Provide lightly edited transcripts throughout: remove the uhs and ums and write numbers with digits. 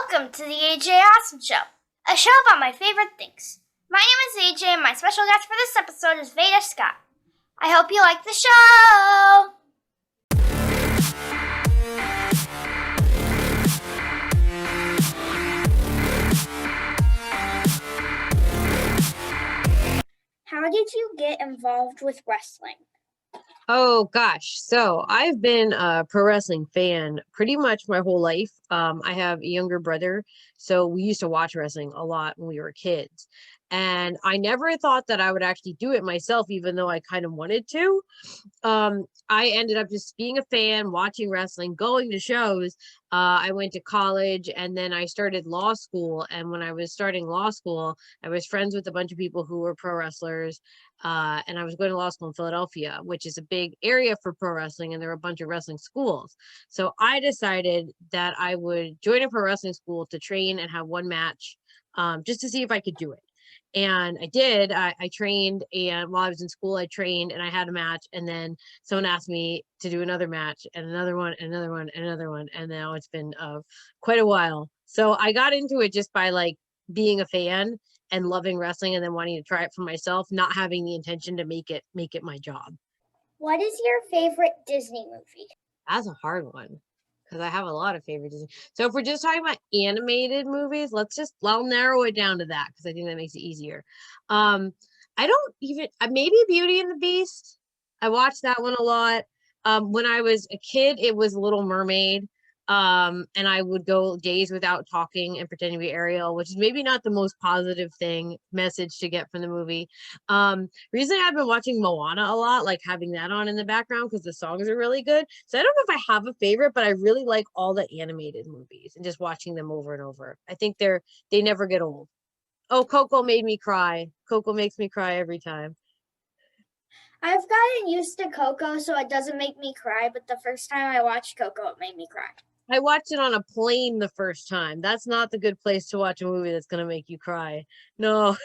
Welcome to the AJ Awesome Show, a show about my favorite things. My name is AJ and my special guest for this episode is Veda Scott. I hope you like the show! How did you get involved with wrestling? Oh gosh, so I've been a pro wrestling fan pretty much my whole life. I have a younger brother, so we used to watch wrestling a lot when we were kids. And I never thought that I would actually do it myself, even though I kind of wanted to. I ended up just being a fan, watching wrestling, going to shows. I went to college and then I started law school. And when I was starting law school, I was friends with a bunch of people who were pro wrestlers. And I was going to law school in Philadelphia, which is a big area for pro wrestling, and there were a bunch of wrestling schools. So I decided that I would join a pro wrestling school to train and have one match, just to see if I could do it. And I did. I trained, and while I was in school, I trained and I had a match. And then someone asked me to do another match and another one, and another one, and another one. And now it's been quite a while. So I got into it just by like being a fan and loving wrestling and then wanting to try it for myself, not having the intention to make it my job. What is your favorite Disney movie? That's a hard one because I have a lot of favorite Disney. So if we're just talking about animated movies, I'll narrow it down to that because I think that makes it easier. I don't even, maybe Beauty and the Beast. I watched that one a lot. When I was a kid, it was Little Mermaid. And I would go days without talking and pretending to be Ariel, which is maybe not the most positive message to get from the movie. Recently I've been watching Moana a lot, like having that on in the background because the songs are really good. So I don't know if I have a favorite, but I really like all the animated movies and just watching them over and over. I think they never get old. Oh, Coco made me cry. Coco makes me cry every time. I've gotten used to Coco, so it doesn't make me cry, but the first time I watched Coco, it made me cry. I watched it on a plane the first time. That's not the good place to watch a movie that's going to make you cry. No.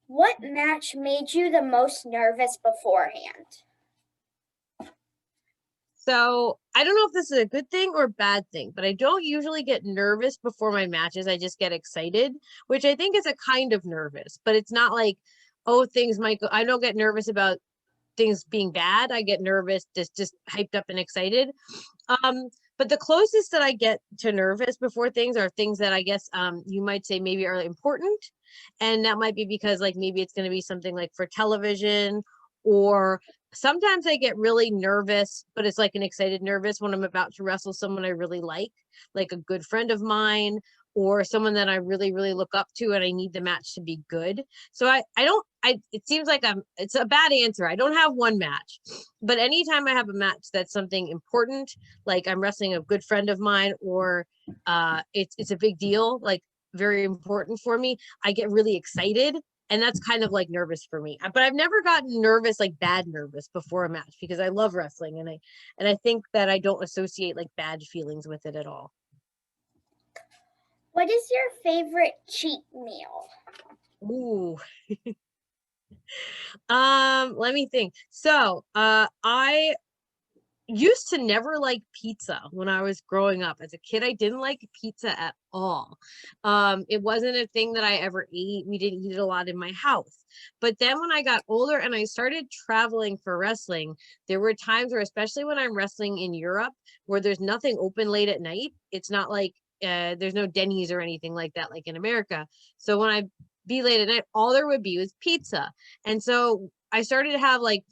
What match made you the most nervous beforehand? So I don't know if this is a good thing or a bad thing, but I don't usually get nervous before my matches. I just get excited, which I think is a kind of nervous, but it's not like, oh, things might go. I don't get nervous about things being bad. I get nervous, just hyped up and excited. But the closest that I get to nervous before things are things that I guess you might say maybe are important. And that might be because like maybe it's going to be something like for television, or sometimes I get really nervous, but it's like an excited nervous when I'm about to wrestle someone I really like a good friend of mine or someone that I really, really look up to and I need the match to be good. So it seems like it's a bad answer. I don't have one match, but anytime I have a match that's something important, like I'm wrestling a good friend of mine or it's a big deal, like very important for me, I get really excited. And that's kind of like nervous for me. But I've never gotten nervous, like bad nervous before a match because I love wrestling and I think that I don't associate like bad feelings with it at all. What is your favorite cheat meal? Ooh. Let me think. So, I used to never like pizza when I was growing up. As a kid, I didn't like pizza at all. It wasn't a thing that I ever ate. We didn't eat it a lot in my house. But then when I got older and I started traveling for wrestling, there were times where, especially when I'm wrestling in Europe, where there's nothing open late at night. It's not like there's no Denny's or anything like that, like in America. So when I be late at night, all there would be was pizza. And so I started to have like,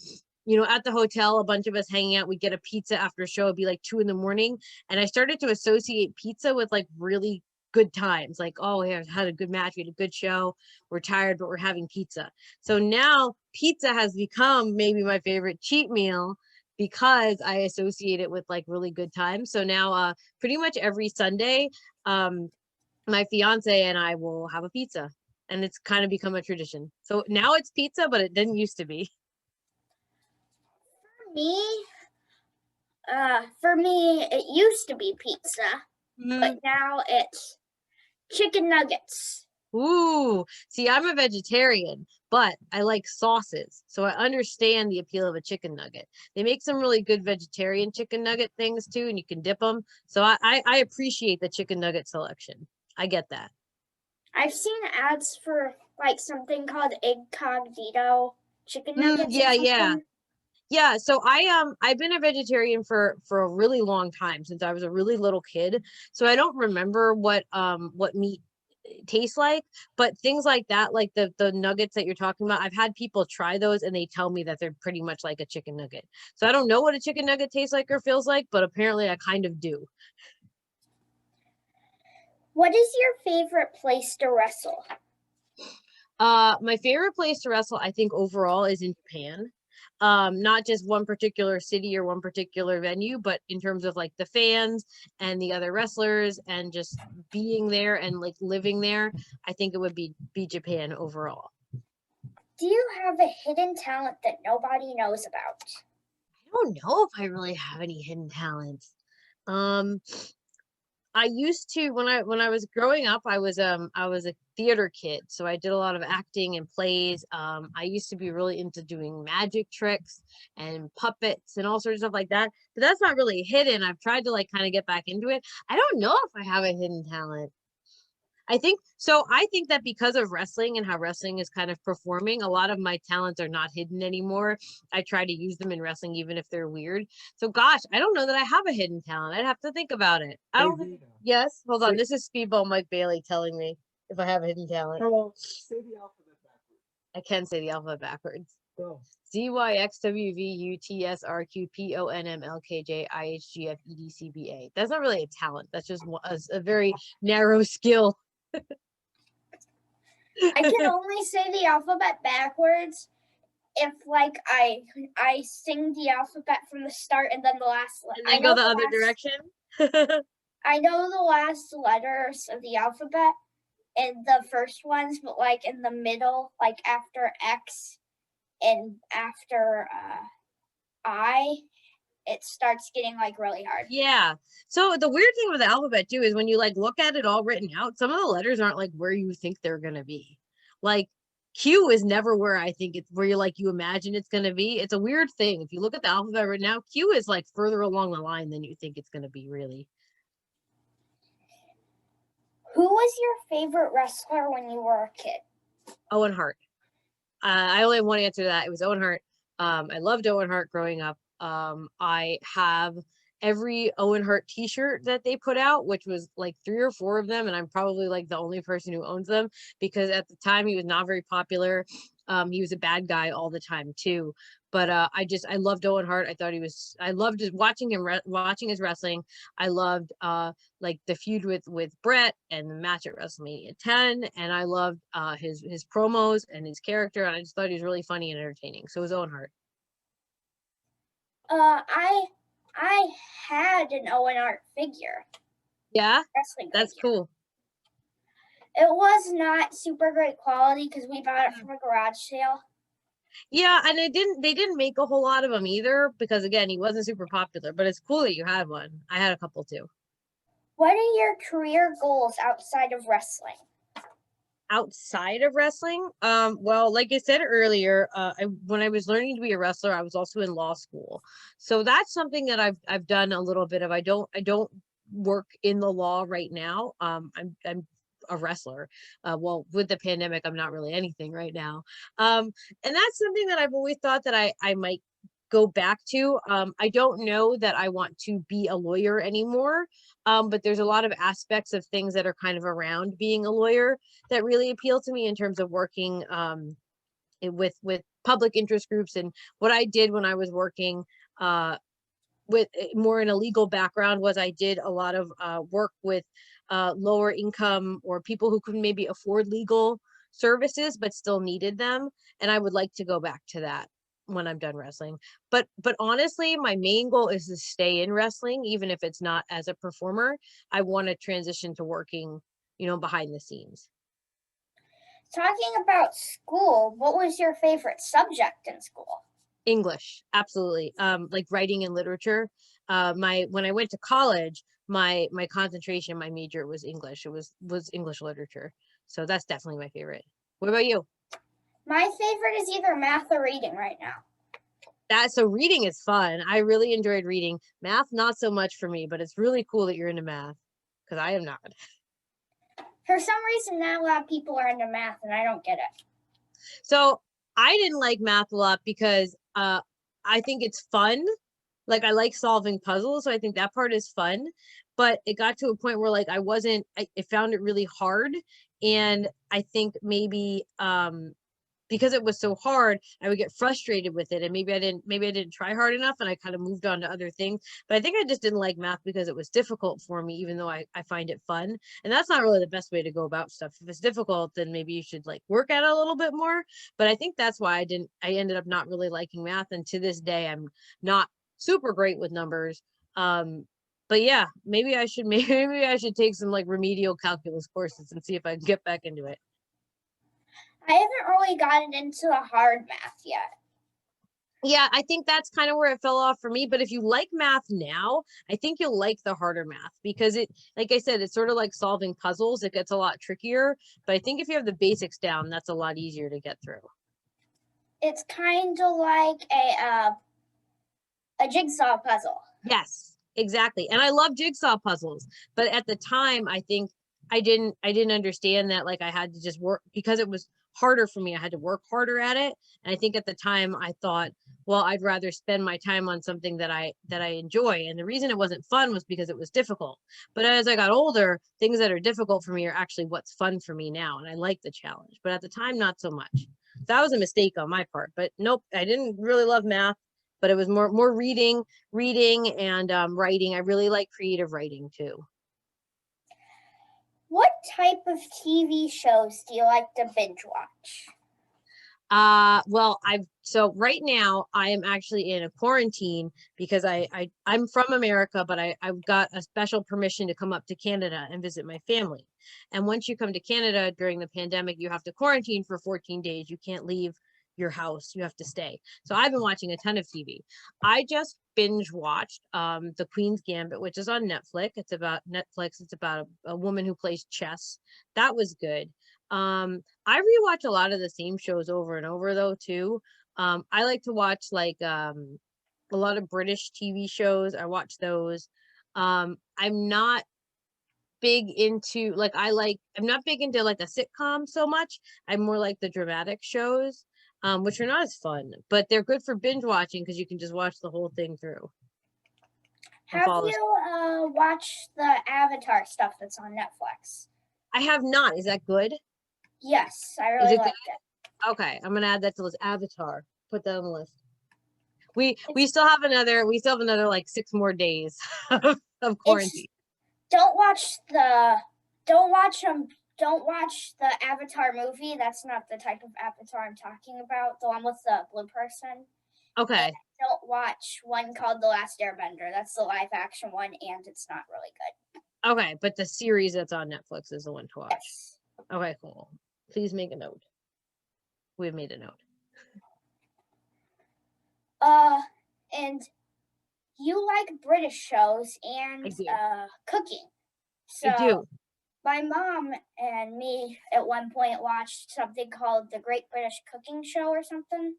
at the hotel, a bunch of us hanging out, we'd get a pizza after a show. It'd be like 2 a.m. And I started to associate pizza with like really good times. Like, oh, we had a good match. We had a good show. We're tired, but we're having pizza. So now pizza has become maybe my favorite cheat meal because I associate it with like really good times. So now pretty much every Sunday, my fiance and I will have a pizza. And it's kind of become a tradition. So now it's pizza, but it didn't used to be. For me, it used to be pizza, but now it's chicken nuggets. Ooh, see, I'm a vegetarian, but I like sauces, so I understand the appeal of a chicken nugget. They make some really good vegetarian chicken nugget things too, and you can dip them. So I appreciate the chicken nugget selection. I get that. I've seen ads for like something called Incognito chicken nuggets or Yeah, yeah. something. Yeah, so I've been a vegetarian for a really long time since I was a really little kid. So I don't remember what meat tastes like, but things like that, like the nuggets that you're talking about, I've had people try those and they tell me that they're pretty much like a chicken nugget. So I don't know what a chicken nugget tastes like or feels like, but apparently I kind of do. What is your favorite place to wrestle? My favorite place to wrestle, I think overall is in Japan. Not just one particular city or one particular venue, but in terms of like the fans and the other wrestlers and just being there and like living there, I think it would be Japan overall. Do you have a hidden talent that nobody knows about? I don't know if I really have any hidden talents. Um, I used to when I was growing up, I was a theater kid, so I did a lot of acting and plays. I used to be really into doing magic tricks and puppets and all sorts of stuff like that. But that's not really hidden. I've tried to like kind of get back into it. I don't know if I have a hidden talent. I think so. I think that because of wrestling and how wrestling is kind of performing, a lot of my talents are not hidden anymore. I try to use them in wrestling, even if they're weird. So, gosh, I don't know that I have a hidden talent. I'd have to think about it. I Hey don't. Veda, Yes, hold on. say, This is Speedball Mike Bailey telling me if I have a hidden talent. hello, say the alphabet backwards. I can say the alphabet backwards. Go. ZYXWVUTSRQPONMLKJIHGFEDCBA. That's not really a talent. That's just a very narrow skill. I can only say the alphabet backwards if like I sing the alphabet from the start and then the last. And then go the other direction. I know the last letters of the alphabet and the first ones, but like in the middle, like after X and after I, it starts getting like really hard. Yeah. So the weird thing with the alphabet too is when you like look at it all written out, some of the letters aren't like where you think they're gonna be. Like Q is never where I think it's where you like you imagine it's gonna be. It's a weird thing. If you look at the alphabet right now, Q is like further along the line than you think it's gonna be, really. Who was your favorite wrestler when you were a kid? Owen Hart. I only have one answer to that. It was Owen Hart. I loved Owen Hart growing up. I have every Owen Hart t-shirt that they put out, which was like 3 or 4 of them, and I'm probably like the only person who owns them because at the time he was not very popular. He was a bad guy all the time too. But I loved Owen Hart. I loved just watching him watching his wrestling. I loved like the feud with Brett and the match at WrestleMania 10, and I loved his promos and his character, and I just thought he was really funny and entertaining. So it was Owen Hart. I had an Owen Hart figure. Yeah, Wrestling that's figure. cool. It was not super great quality because we bought it from a garage sale. Yeah, and they didn't make a whole lot of them either because again, he wasn't super popular, but it's cool that you had one. I had a couple too. What are your career goals outside of wrestling? Outside of wrestling, well, like I said earlier, when I was learning to be a wrestler, I was also in law school. So that's something that I've done a little bit of. I don't work in the law right now. I'm a wrestler. Well, with the pandemic, I'm not really anything right now. And that's something that I've always thought that I might go back to. I don't know that I want to be a lawyer anymore. But there's a lot of aspects of things that are kind of around being a lawyer that really appeal to me in terms of working with public interest groups. And what I did when I was working with more in a legal background was I did a lot of work with lower income or people who couldn't maybe afford legal services but still needed them, and I would like to go back to that when I'm done wrestling. But honestly, my main goal is to stay in wrestling, even if it's not as a performer. I want to transition to working, behind the scenes. Talking about school, what was your favorite subject in school? English, absolutely. Like writing and literature. When I went to college, my concentration, my major was English. It was English literature. So that's definitely my favorite. What about you? My favorite is either math or reading right now. So reading is fun. I really enjoyed reading. Math, not so much for me, but it's really cool that you're into math because I am not. For some reason, not a lot of people are into math, and I don't get it. So I didn't like math a lot because I think it's fun. Like I like solving puzzles, so I think that part is fun. But it got to a point where like I found it really hard. And I think maybe because it was so hard, I would get frustrated with it. And maybe I didn't try hard enough and I kind of moved on to other things. But I think I just didn't like math because it was difficult for me, even though I find it fun. And that's not really the best way to go about stuff. If it's difficult, then maybe you should like work at it a little bit more. But I think that's why I ended up not really liking math. And to this day, I'm not super great with numbers. But yeah, maybe I should take some like remedial calculus courses and see if I can get back into it. I haven't really gotten into the hard math yet. Yeah, I think that's kind of where it fell off for me. But if you like math now, I think you'll like the harder math because it, like I said, it's sort of like solving puzzles. It gets a lot trickier. But I think if you have the basics down, that's a lot easier to get through. It's kind of like a jigsaw puzzle. Yes, exactly. And I love jigsaw puzzles. But at the time, I think I didn't understand that like I had to just work because it was harder for me. I had to work harder at it. And I think at the time I thought, well, I'd rather spend my time on something that I enjoy. And the reason it wasn't fun was because it was difficult. But as I got older, things that are difficult for me are actually what's fun for me now. And I like the challenge. But at the time, not so much. That was a mistake on my part. But nope, I didn't really love math. But it was more reading and writing. I really like creative writing too. What type of TV shows do you like to binge watch? Well, so right now I am actually in a quarantine because I'm from America, but I've got a special permission to come up to Canada and visit my family. And once you come to Canada during the pandemic, you have to quarantine for 14 days. You can't leave your house. You have to stay. So I've been watching a ton of TV. I just binge watched The Queen's Gambit, which is on Netflix. It's about a woman who plays chess. That was good. I rewatch a lot of the same shows over and over though too. I like to watch like a lot of British TV shows. I watch those. I'm not big into I'm not big into like a sitcom so much. I'm more like the dramatic shows, which are not as fun, but they're good for binge watching because you can just watch the whole thing through. Have you watched the Avatar stuff that's on Netflix? I have not. Is that good? Yes, I really liked it. Okay, I'm gonna add that to this Avatar. Put that on the list. We still have another like 6 more days of quarantine. Don't watch the Avatar movie. That's not the type of Avatar I'm talking about. The one with the blue person. Okay. And don't watch one called The Last Airbender. That's the live action one, and it's not really good. Okay, but the series that's on Netflix is the one to watch. Yes. Okay, cool. Please make a note. We've made a note. And you like British shows and cooking. So I do. My mom and me at one point watched something called the Great British Cooking Show or something.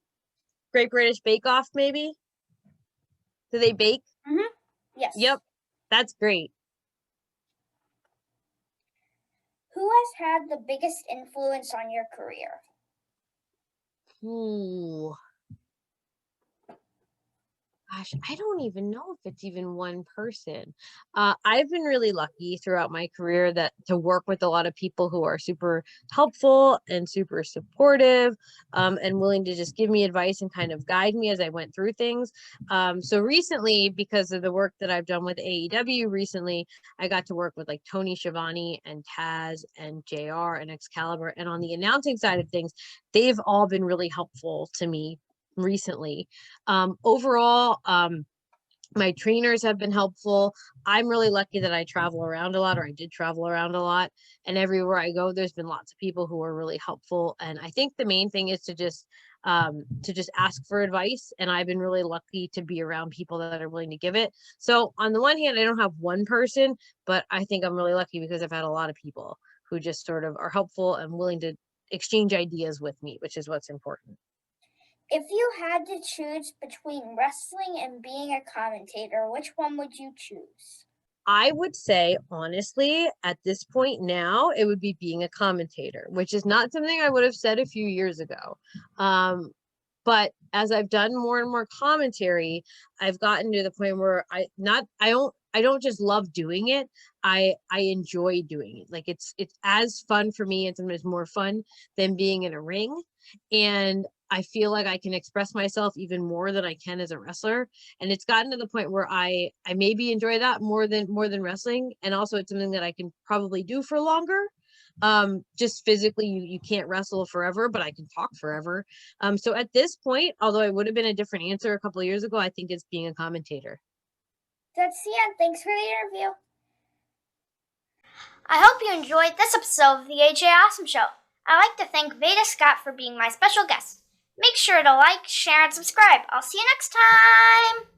Great British Bake Off, maybe? Do they bake? Mm-hmm. Yes. Yep. That's great. Who has had the biggest influence on your career? Ooh. Gosh, I don't even know if it's even one person. I've been really lucky throughout my career to work with a lot of people who are super helpful and super supportive, and willing to just give me advice and kind of guide me as I went through things. So recently, because of the work that I've done with AEW recently, I got to work with like Tony Schiavone and Taz and JR and Excalibur. And on the announcing side of things, they've all been really helpful to me recently. Overall, my trainers have been helpful. I'm really lucky that I travel around a lot, or I did travel around a lot, and everywhere I go, there's been lots of people who are really helpful. And I think the main thing is to just ask for advice. And I've been really lucky to be around people that are willing to give it. So on the one hand, I don't have one person, but I think I'm really lucky because I've had a lot of people who just sort of are helpful and willing to exchange ideas with me, which is what's important. If you had to choose between wrestling and being a commentator, which one would you choose? I would say, honestly, at this point now, it would be being a commentator, which is not something I would have said a few years ago. But as I've done more and more commentary, I've gotten to the point where I don't just love doing it. I enjoy doing it. Like it's as fun for me and sometimes more fun than being in a ring. And I feel like I can express myself even more than I can as a wrestler. And it's gotten to the point where I maybe enjoy that more than wrestling. And also it's something that I can probably do for longer. Just physically you can't wrestle forever, but I can talk forever. So at this point, although I would have been a different answer a couple of years ago, I think it's being a commentator. That's the end. Thanks for the interview. I hope you enjoyed this episode of the AJ Awesome Show. I'd like to thank Veda Scott for being my special guest. Make sure to like, share, and subscribe. I'll see you next time!